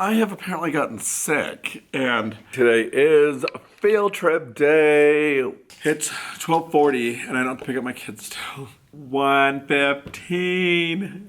I have apparently gotten sick, and today is field trip day. It's 12:40, and I don't have to pick up my kids till 1:15.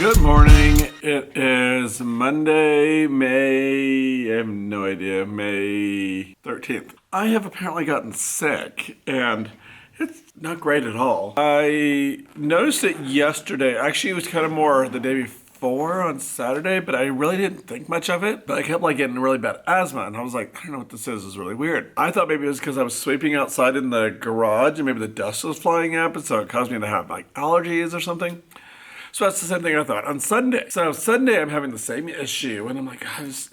Good morning. It is Monday, I have no idea, May 13th. I have apparently gotten sick, and it's not great at all. I noticed it yesterday. Actually, it was kind of more the day before on Saturday, but I really didn't think much of it. But I kept getting really bad asthma, and I was like, I don't know what this is. It's really weird. I thought maybe it was because I was sweeping outside in the garage, and maybe the dust was flying up, and so it caused me to have allergies or something. So that's the same thing I thought on Sunday. So Sunday I'm having the same issue, and I'm like, I was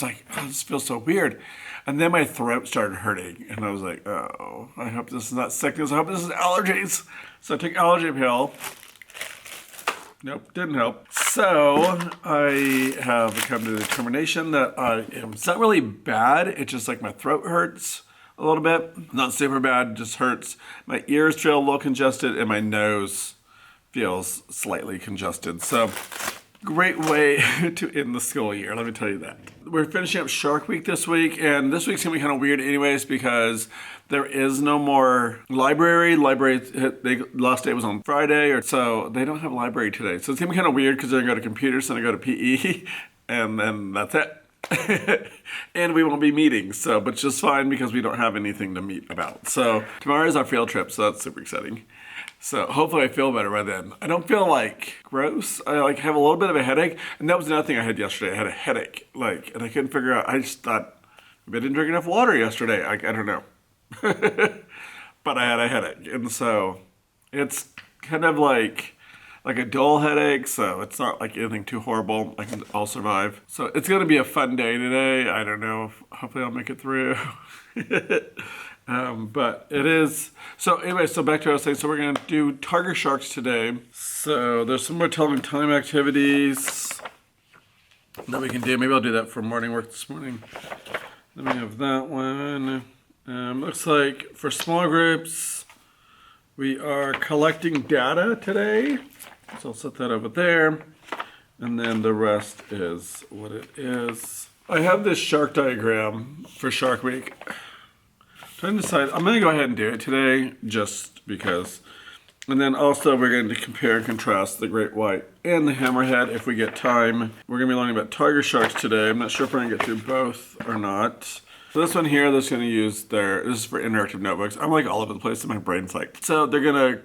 like, oh, this feels so weird. And then my throat started hurting, and I was like, oh, I hope this is not sickness. I hope this is allergies. So I took allergy pill. Nope, didn't help. So I have come to the determination that it's not really bad. It's just like my throat hurts a little bit. Not super bad, just hurts. My ears feel a little congested, and my nose feels slightly congested. So great way to end the school year, let me tell you that. We're finishing up Shark Week this week, and this week's gonna be kind of weird anyways because there is no more library. Last day was on Friday, so they don't have library today. So it's gonna be kind of weird because they're gonna go to computers and I go to PE, and then that's it. And we won't be meeting, but it's just fine because we don't have anything to meet about. So tomorrow is our field trip, so that's super exciting. So hopefully I feel better by then. I don't feel gross. I have a little bit of a headache, and that was another thing I had yesterday. I had a headache, and I couldn't figure out. I just thought maybe I didn't drink enough water yesterday. I don't know, but I had a headache, and so it's kind of like a dull headache. So it's not anything too horrible. I'll survive. So it's gonna be a fun day today. I don't know. Hopefully I'll make it through. But it is. So anyway, so back to what I was saying. So we're going to do Tiger Sharks today. So there's some more telling time activities that we can do. Maybe I'll do that for morning work this morning. Then we have that one. Looks like for small groups, we are collecting data today. So I'll set that over there. And then the rest is what it is. I have this shark diagram for Shark Week. I'm going to go ahead and do it today just because. And then also we're going to compare and contrast the great white and the hammerhead if we get time. We're going to be learning about tiger sharks today. I'm not sure if we're going to get through both or not. So this one here, this is for interactive notebooks. I'm all over the place and my brain's so they're going to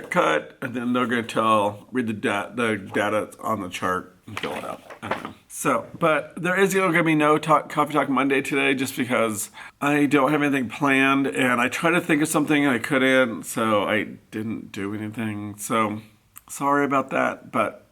cut, and then they're going to read the data on the chart and fill it out. I don't know. So, but there is going to be no Coffee Talk Monday today just because I don't have anything planned, and I tried to think of something and I couldn't, so I didn't do anything. So, sorry about that, but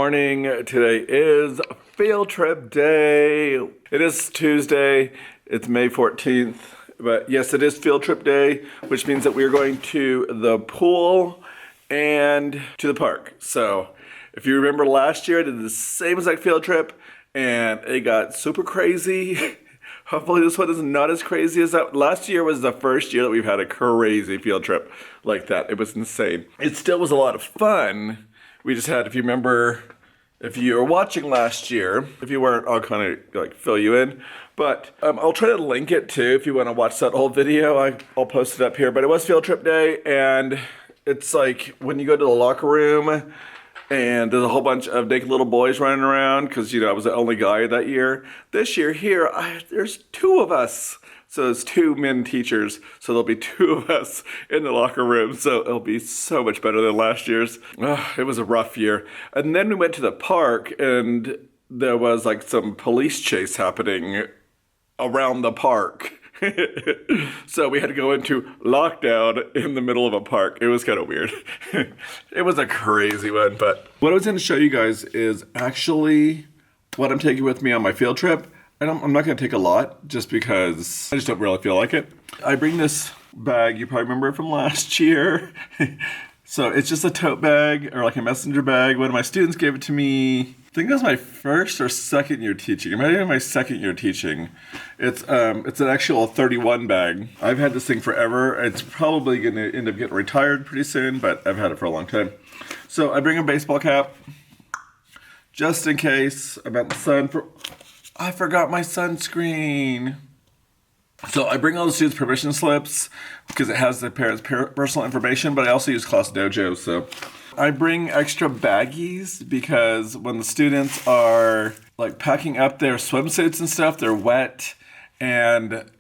morning. Today is field trip day. It is Tuesday. It's May 14th. But yes, it is field trip day, which means that we are going to the pool and to the park. So if you remember last year, I did the same exact field trip and it got super crazy. Hopefully this one is not as crazy as that. Last year was the first year that we've had a crazy field trip like that. It was insane. It still was a lot of fun. We just had, if you remember, if you were watching last year, if you weren't, I'll kind of like fill you in. But I'll try to link it too if you want to watch that whole video. I'll post it up here. But it was field trip day, and it's like when you go to the locker room and there's a whole bunch of naked little boys running around because, you know, I was the only guy that year. This year here, there's two of us. So there's two men teachers, so there'll be two of us in the locker room. So it'll be so much better than last year's. It was a rough year. And then we went to the park and there was like some police chase happening around the park. So we had to go into lockdown in the middle of a park. It was kind of weird. It was a crazy one, but what I was going to show you guys is actually what I'm taking with me on my field trip. I'm not going to take a lot just because I just don't really feel like it. I bring this bag, you probably remember it from last year. So it's just a tote bag or like a messenger bag. One of my students gave it to me. I think it was my first or second year teaching. It might have been my second year teaching. It's an actual 31 bag. I've had this thing forever. It's probably going to end up getting retired pretty soon, but I've had it for a long time. So I bring a baseball cap just in case. I'm out in the sun. I forgot my sunscreen. So I bring all the students' permission slips because it has the parents' personal information, but I also use Class Dojo. So I bring extra baggies because when the students are like packing up their swimsuits and stuff, they're wet, and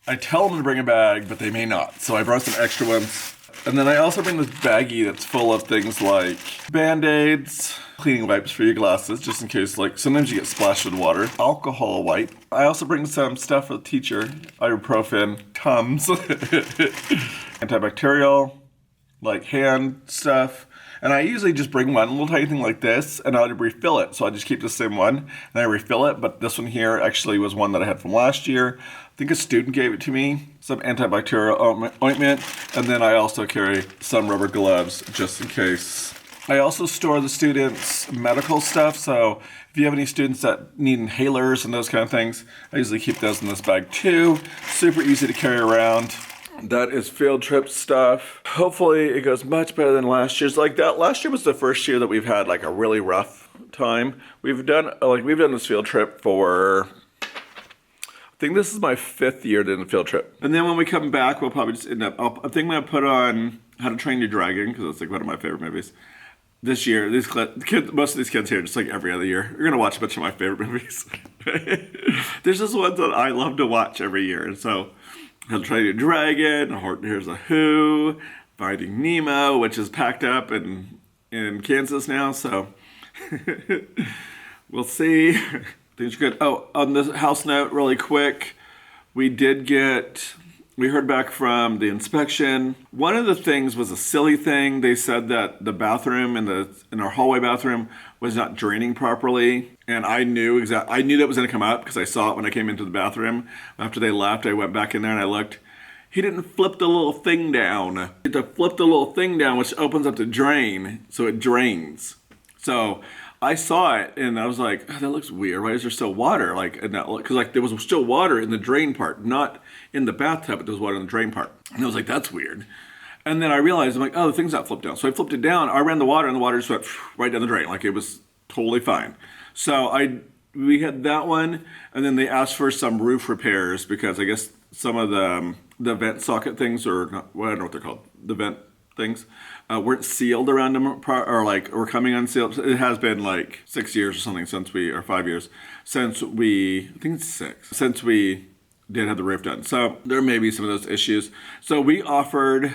I tell them to bring a bag, but they may not. So I brought some extra ones. And then I also bring this baggie that's full of things like Band-Aids, cleaning wipes for your glasses, just in case, like, sometimes you get splashed with water, alcohol wipe. I also bring some stuff for the teacher, ibuprofen, Tums, antibacterial, like hand stuff. And I usually just bring one little tiny thing like this, and I'll refill it. So I just keep the same one, and I refill it. But this one here actually was one that I had from last year. I think a student gave it to me, some antibacterial ointment, and then I also carry some rubber gloves just in case. I also store the students' medical stuff, so if you have any students that need inhalers and those kind of things, I usually keep those in this bag too. Super easy to carry around. That is field trip stuff. Hopefully it goes much better than last year's. Like that, last year was the first year that we've had like a really rough time. We've done this field trip for, I think this is my 5th year doing a field trip. And then when we come back, we'll probably just end up, I think I'm gonna put on How to Train Your Dragon, because it's like one of my favorite movies. This year, most of these kids here, just like every other year, you're gonna watch a bunch of my favorite movies. There's just ones that I love to watch every year. And so, How to Train Your Dragon, Here's a Who, Finding Nemo, which is packed up in Kansas now, so we'll see. Things are good. Oh, on this house note, really quick, we heard back from the inspection. One of the things was a silly thing. They said that the bathroom in our hallway bathroom was not draining properly. And I knew that was gonna come up because I saw it when I came into the bathroom. After they left, I went back in there and I looked. He didn't flip the little thing down. You have to flip the little thing down, which opens up the drain, so it drains. So I saw it and I was like, oh, that looks weird. Why is there still water? Because there was still water in the drain part, not in the bathtub, but there was water in the drain part. And I was like, that's weird. And then I realized, I'm like, oh, the thing's not flipped down. So I flipped it down. I ran the water, and the water just went right down the drain. Like it was totally fine. So we had that one, and then they asked for some roof repairs because I guess some of the vent socket things, or not, well, I don't know what they're called, the vent things, weren't sealed around them, or were coming unsealed. It has been like 6 years or something or 5 years I think it's 6, since we did have the roof done. So there may be some of those issues. So we offered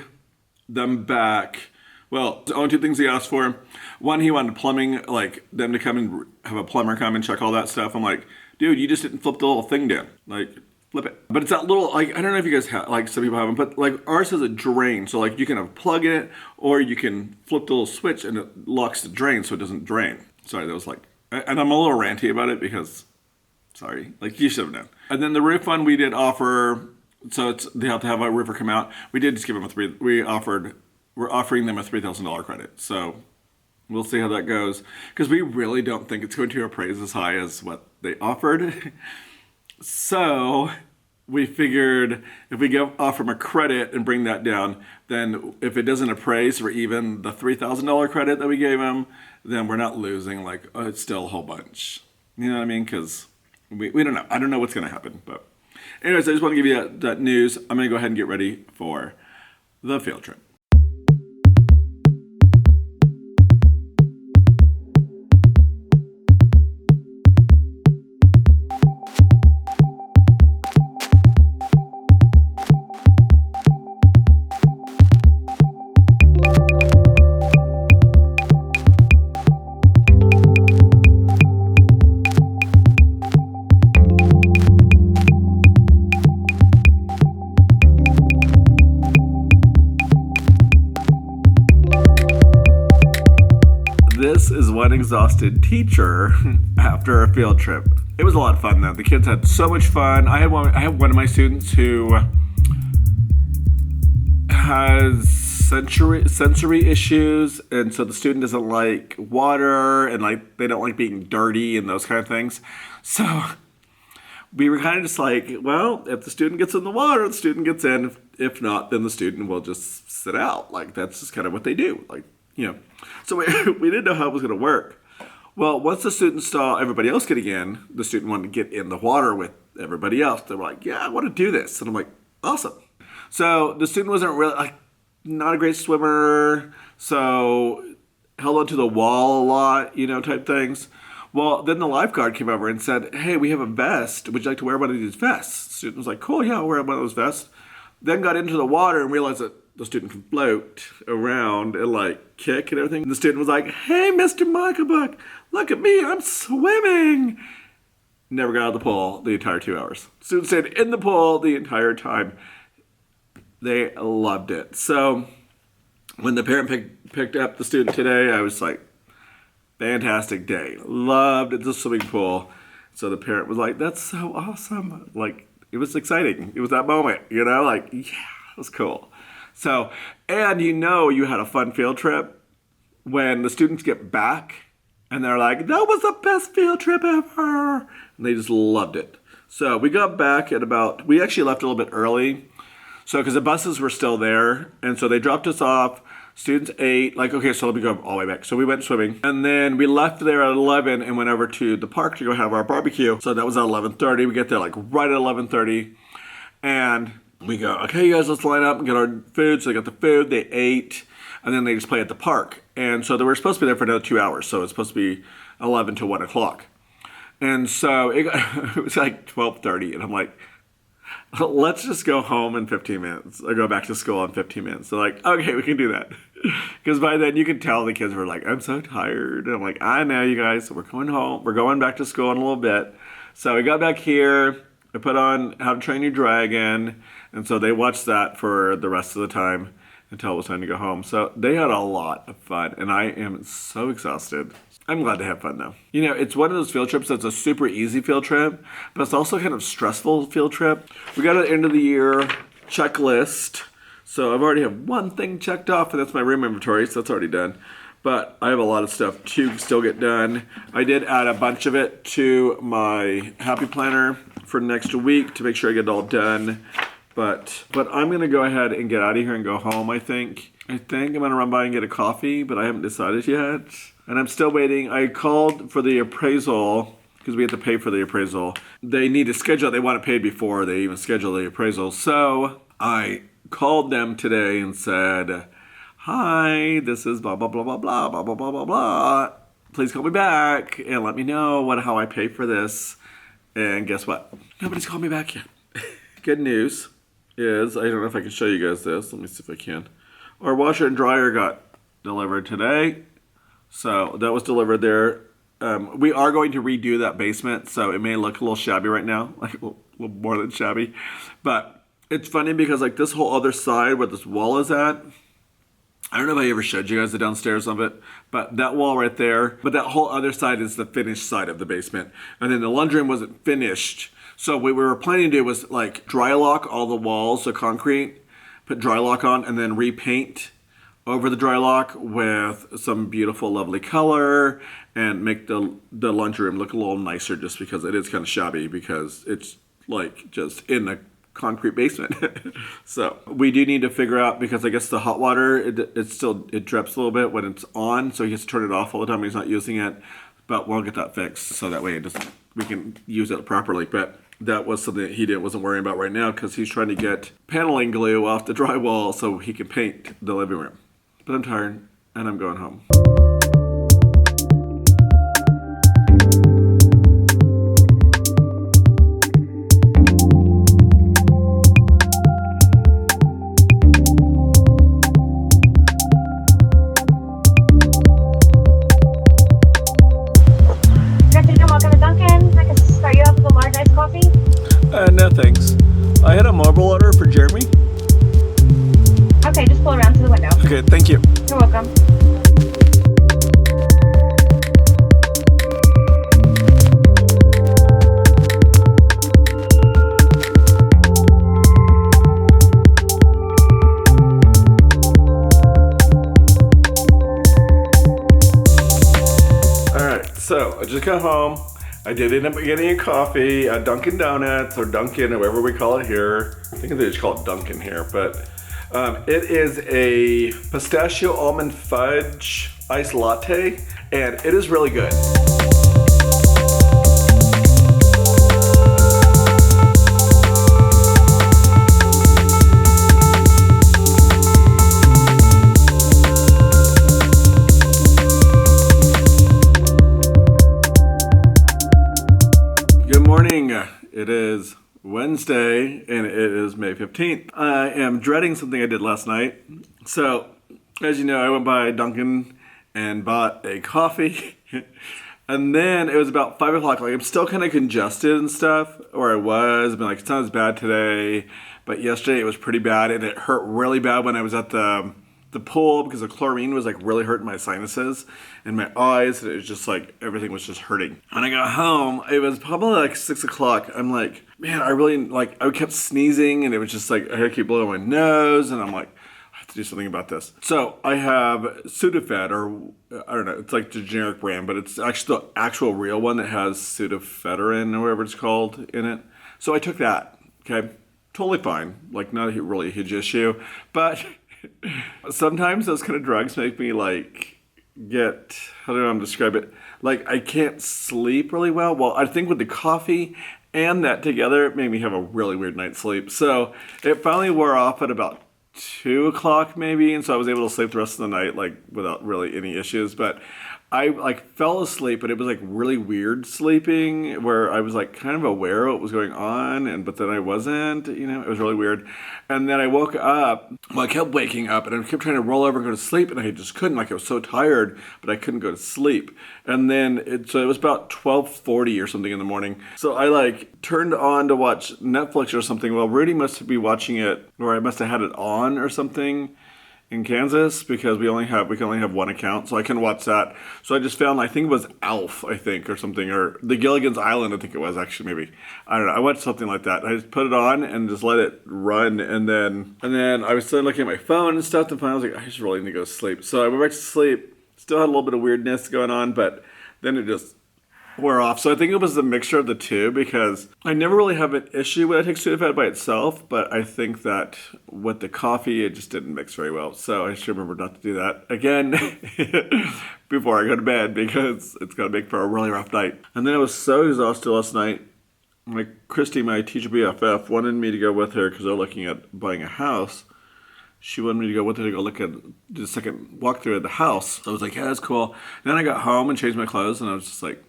them back. Well, the only 2 things he asked for. One, he wanted plumbing, like them to come and have a plumber come and check all that stuff. I'm like, dude, you just didn't flip the little thing down. Like, flip it. But it's that little, like, I don't know if you guys have, like some people have them, but like ours has a drain. So like you can have plug in it, or you can flip the little switch and it locks the drain so it doesn't drain. Sorry, that was like, and I'm a little ranty about it because, sorry, like you should have known. And then the roof one we did offer, so they have to have a roofer come out. We did just give them we're offering them a $3,000 credit. So we'll see how that goes because we really don't think it's going to appraise as high as what they offered. So we figured if we offer them a credit and bring that down, then if it doesn't appraise for even the $3,000 credit that we gave them, then we're not losing like, oh, it's still a whole bunch. You know what I mean? Because we don't know. I don't know what's going to happen. But anyways, I just want to give you that news. I'm going to go ahead and get ready for the field trip. This is one exhausted teacher after a field trip. It was a lot of fun though. The kids had so much fun. I had one of my students who has sensory issues, and so the student doesn't like water and like they don't like being dirty and those kind of things. So we were kind of just like, well, if the student gets in the water, the student gets in. If not, then the student will just sit out. Like that's just kind of what they do. Like, you know, so we didn't know how it was going to work. Well, once the students saw everybody else getting in, the student wanted to get in the water with everybody else. They were like, yeah, I want to do this. And I'm like, awesome. So the student wasn't really, like, not a great swimmer, so held onto the wall a lot, you know, type things. Well, then the lifeguard came over and said, hey, we have a vest. Would you like to wear one of these vests? The student was like, cool, yeah, I'll wear one of those vests. Then got into the water and realized that the student can float around and like kick and everything. And the student was like, hey, Mr. Michaelbuck, look at me, I'm swimming. Never got out of the pool the entire 2 hours. Student stayed in the pool the entire time. They loved it. So when the parent picked up the student today, I was like, fantastic day. Loved the swimming pool. So the parent was like, that's so awesome. Like, it was exciting. It was that moment, you know, like, yeah, it was cool. So, and you know you had a fun field trip when the students get back and they're like, that was the best field trip ever. And they just loved it. So we got back at we actually left a little bit early. So, because the buses were still there. And so they dropped us off. Students ate, like, okay, so let me go all the way back. So we went swimming. And then we left there at 11 and went over to the park to go have our barbecue. So that was at 11:30. We get there like right at 11:30. And we go, okay, you guys, let's line up and get our food. So they got the food, they ate, and then they just play at the park. And so they were supposed to be there for another 2 hours. So it's supposed to be 11 to 1 o'clock. And so it was like 12:30. And I'm like, let's just go home in 15 minutes or go back to school in 15 minutes. They're like, okay, we can do that. Because by then you can tell the kids were like, I'm so tired. And I'm like, I know, you guys. So we're going home. We're going back to school in a little bit. So we got back here. I put on How to Train Your Dragon. And so they watched that for the rest of the time until it was time to go home. So they had a lot of fun. And I am so exhausted. I'm glad to have fun though. You know, it's one of those field trips that's a super easy field trip, but it's also kind of stressful field trip. We got an end of the year checklist. So I've already have one thing checked off, and that's my room inventory, so that's already done. But I have a lot of stuff to still get done. I did add a bunch of it to my Happy Planner for next week to make sure I get it all done. But I'm gonna go ahead and get out of here and go home, I think. I'm gonna run by and get a coffee, but I haven't decided yet. And I'm still waiting. I called for the appraisal because we have to pay for the appraisal. They need to schedule it. They want it paid before they even schedule the appraisal. So I called them today and said, hi, this is blah, blah, blah, blah, blah, blah, blah, blah, blah, blah. Please call me back and let me know how I pay for this. And guess what? Nobody's called me back yet. Good news is, I don't know if I can show you guys this. Let me see if I can. Our washer and dryer got delivered today. So that was delivered there. We are going to redo that basement, so it may look a little shabby right now, like a little more than shabby. But it's funny because like this whole other side where this wall is at, I don't know if I ever showed you guys the downstairs of it, but that wall right there, but that whole other side is the finished side of the basement. And then the laundry room wasn't finished. So what we were planning to do was like dry lock all the walls, so concrete, put dry lock on, and then repaint over the dry lock with some beautiful, lovely color and make the laundry room look a little nicer just because it is kind of shabby because it's like just in a concrete basement. So we do need to figure out, because I guess the hot water, it drips a little bit when it's on, so he has to turn it off all the time when he's not using it. But we'll get that fixed so that way we can use it properly. But that was something that he wasn't worrying about right now because he's trying to get paneling glue off the drywall so he can paint the living room. But I'm tired and I'm going home. No thanks. I had a marble order for Jeremy. Okay, just pull around to the window. Okay, thank you. You're welcome. Alright, so I just got home. I did end up getting a coffee at Dunkin' Donuts, or Dunkin', or whatever we call it here. I think they just call it Dunkin' here, but it is a pistachio almond fudge iced latte, and it is really good. It is Wednesday and it is May 15th. I am dreading something I did last night. So, as you know, I went by Dunkin' and bought a coffee. And then it was about 5 o'clock. Like, I'm still kind of congested and stuff, or I was. I've been like, it's not as bad today. But yesterday it was pretty bad, and it hurt really bad when I was at the pool because the chlorine was like really hurting my sinuses and my eyes, and it was just like everything was just hurting. When I got home, it was probably like 6 o'clock. I'm like, man, I kept sneezing, and it was just like I had to keep blowing my nose, and I'm like, I have to do something about this. So I have Sudafed, or I don't know, it's like the generic brand, but it's actually the actual real one that has Sudafedrin or whatever it's called in it. So I took that. Okay, totally fine, like not really a huge issue, but sometimes those kind of drugs make me like how do I describe it? Like I can't sleep really well. Well, I think with the coffee and that together, it made me have a really weird night's sleep. So it finally wore off at about 2 o'clock maybe, and so I was able to sleep the rest of the night like without really any issues. But I like fell asleep, but it was like really weird sleeping where I was like kind of aware of what was going on, but then I wasn't, it was really weird. And then I woke up, I kept waking up, and I kept trying to roll over and go to sleep, and I just couldn't, like I was so tired, but I couldn't go to sleep. And then it was about 12:40 or something in the morning. So I like turned on to watch Netflix or something. Well, Rudy must be watching it, or I must have had it on or something in Kansas, because we can only have one account, so I can watch that. So I just found, I think it was Alf, or something, or the Gilligan's Island, I think it was actually, maybe. I don't know. I watched something like that. I just put it on and just let it run, and then I was still looking at my phone and stuff, and finally I was like, I just really need to go to sleep. So I went back to sleep. Still had a little bit of weirdness going on, but then it just wore off. So I think it was the mixture of the two, because I never really have an issue when I take Sudafed by itself, but I think that with the coffee, it just didn't mix very well. So I should remember not to do that again before I go to bed, because it's going to make for a really rough night. And then I was so exhausted last night. Christy, my teacher BFF, wanted me to go with her because they're looking at buying a house. She wanted me to go with her to go do the second walkthrough of the house. So I was like, yeah, that's cool. And then I got home and changed my clothes, and I was just like,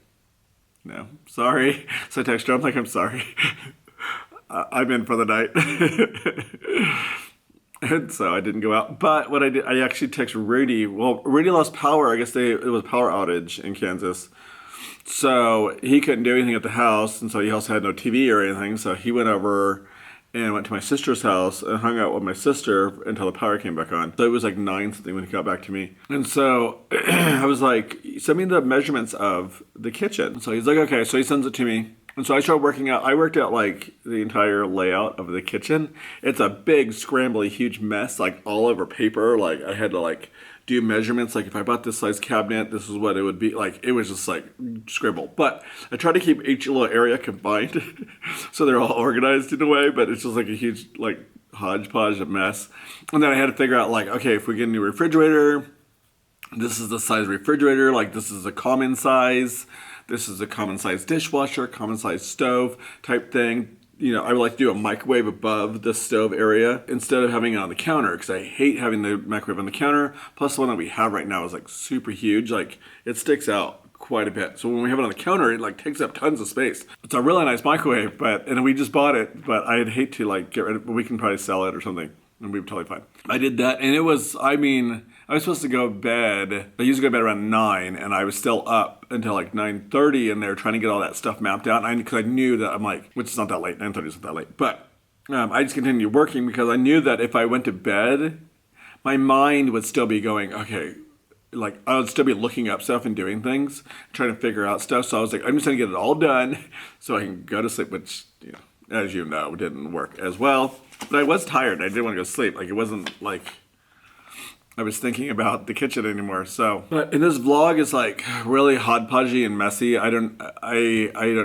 no, sorry. So I texted her, I'm like, I'm sorry. I'm in for the night. And so I didn't go out. But what I did, I actually texted Rudy. Well, Rudy lost power. I guess it was a power outage in Kansas. So he couldn't do anything at the house. And so he also had no TV or anything. So he went over and went to my sister's house and hung out with my sister until the power came back on. So it was like 9 something when he got back to me. And so I was like, send me the measurements of the kitchen. So he's like, okay. So he sends it to me. And so I started working out. I worked out like the entire layout of the kitchen. It's a big, scrambly, huge mess, like all over paper. Like I had to like do measurements. Like if I bought this size cabinet, this is what it would be. Like it was just like scribble. But I tried to keep each little area combined so they're all organized in a way. But it's just like a huge like hodgepodge of mess. And then I had to figure out like, okay, if we get a new refrigerator, this is the size refrigerator. Like this is a common size. This is a common size dishwasher, common size stove type thing. You know, I would like to do a microwave above the stove area instead of having it on the counter because I hate having the microwave on the counter. Plus the one that we have right now is like super huge. Like it sticks out quite a bit. So when we have it on the counter, it like takes up tons of space. It's a really nice microwave, and we just bought it, but I'd hate to like get rid of it, but we can probably sell it or something. And we were totally fine. I did that, and it was, I was supposed to go to bed. I usually go to bed around 9, and I was still up until like 9:30, and they were trying to get all that stuff mapped out. And because I knew that I'm like, which is not that late, 9:30 isn't that late. But I just continued working because I knew that if I went to bed, my mind would still be going, okay, like I would still be looking up stuff and doing things, trying to figure out stuff. So I was like, I'm just going to get it all done so I can go to sleep, which, you know, as you know, didn't work as well. But I was tired. I didn't want to go to sleep. Like it wasn't like I was thinking about the kitchen anymore. So, but in this vlog is like really hodgepodgey and messy. I don't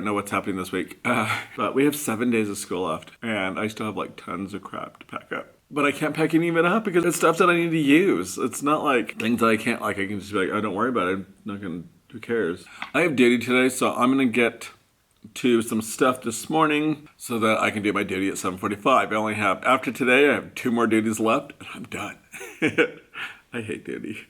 know what's happening this week. But we have 7 days of school left, and I still have like tons of crap to pack up. But I can't pack any of it up because it's stuff that I need to use. It's not like things that I can't like. I can just be like, oh, don't worry about it. I'm not gonna. Who cares? I have duty today, so I'm gonna get to some stuff this morning so that I can do my duty at 7:45. I only have, after today, I have 2 more duties left and I'm done. I hate duty.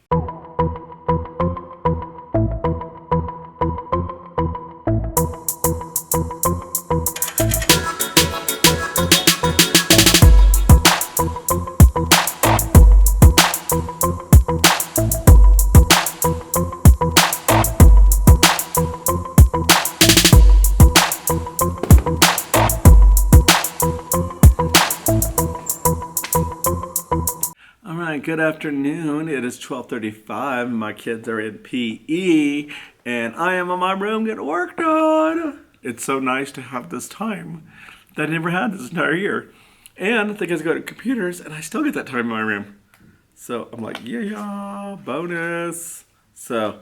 Good afternoon. It is 12:35. My kids are in PE and I am in my room getting work done. It's so nice to have this time that I never had this entire year. And the guys go to computers and I still get that time in my room. So I'm like, yeah, bonus. So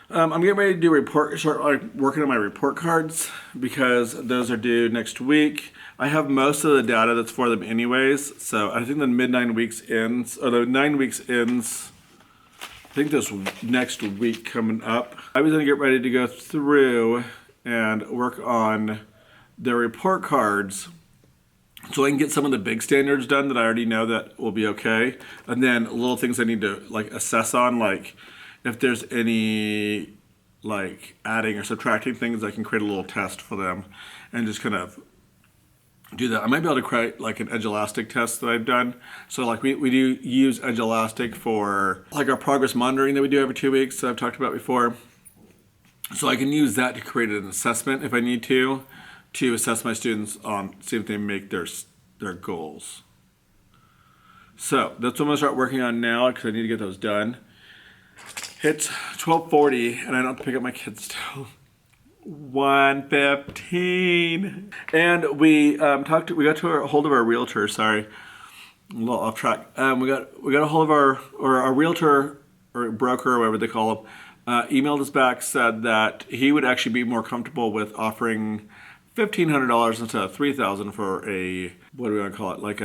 I'm getting ready to do start working on my report cards because those are due next week. I have most of the data that's for them anyways, so I think the the 9 weeks ends, I think this next week coming up. I was gonna get ready to go through and work on the report cards so I can get some of the big standards done that I already know that will be okay. And then little things I need to like assess on, like if there's any like adding or subtracting things, I can create a little test for them and just kind of do that. I might be able to create like an edge elastic test that I've done. So like we do use edge elastic for like our progress monitoring that we do every 2 weeks that I've talked about before. So I can use that to create an assessment if I need to assess my students on, see if they make their goals. So that's what I'm gonna start working on now because I need to get those done. It's 12:40 and I don't have to pick up my kids till 1:15, and we got to a hold of our realtor. Sorry, a little off track. We got a hold of our realtor or broker or whatever they call them. Emailed us back, said that he would actually be more comfortable with offering $1,500 instead of $3,000 for a, what do we want to call it, like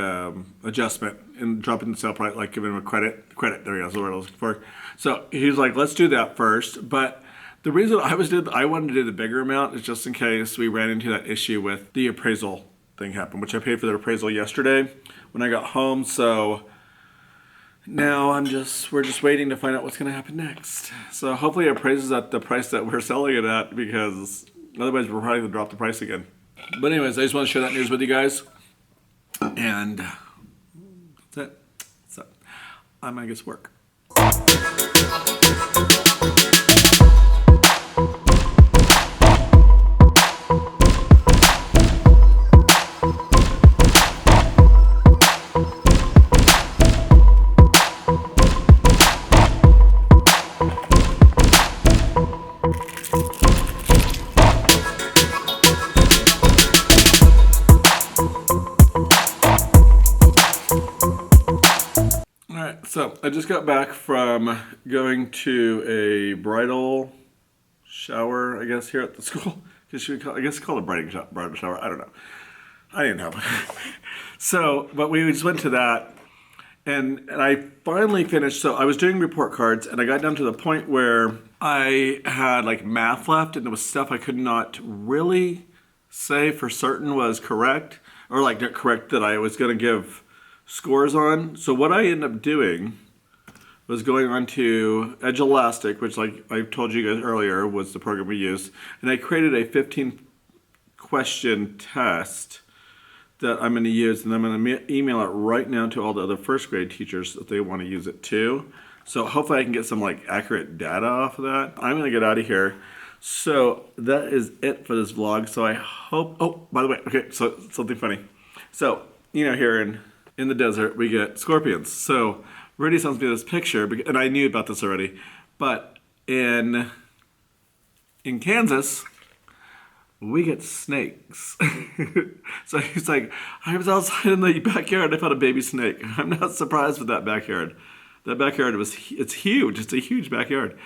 adjustment and dropping the sale price, like giving him a credit. There you go, that's the word I was looking for. So he's like, let's do that first, but. The reason I wanted to do the bigger amount is just in case we ran into that issue with the appraisal thing happened, which I paid for the appraisal yesterday when I got home. So now we're just waiting to find out what's going to happen next. So hopefully it appraises at the price that we're selling it at, because otherwise we're probably going to drop the price again. But anyways, I just want to share that news with you guys. And that's it. So I'm going to get to work. So I just got back from going to a bridal shower, I guess, here at the school. I guess call it a bridal shower. I don't know. I didn't know. So, but we just went to that, and I finally finished. So I was doing report cards, and I got down to the point where I had like math left, and there was stuff I could not really say for certain was correct, or like not correct that I was going to give scores on. So what I ended up doing was going on to Edge Elastic, which, like I told you guys earlier, was the program we used, and I created a 15-question test that I'm going to use, and I'm going to email it right now to all the other first grade teachers if they want to use it too. So hopefully I can get some like accurate data off of that. I'm going to get out of here. So that is it for this vlog. So I hope, oh, by the way, okay, so something funny. So, you know, here in the desert, we get scorpions. So Rudy sends me this picture, and I knew about this already, but in Kansas, we get snakes. So he's like, I was outside in the backyard, I found a baby snake. I'm not surprised with that backyard. That backyard it's huge. It's a huge backyard.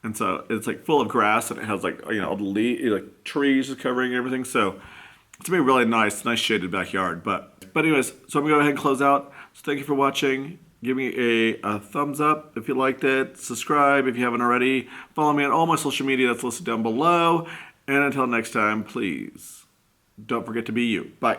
And so it's like full of grass, and it has like, you know, all the like trees covering everything. So it's gonna be really nice shaded backyard. But anyways, so I'm gonna go ahead and close out. So thank you for watching. Give me a thumbs up if you liked it. Subscribe if you haven't already. Follow me on all my social media that's listed down below. And until next time, please don't forget to be you. Bye.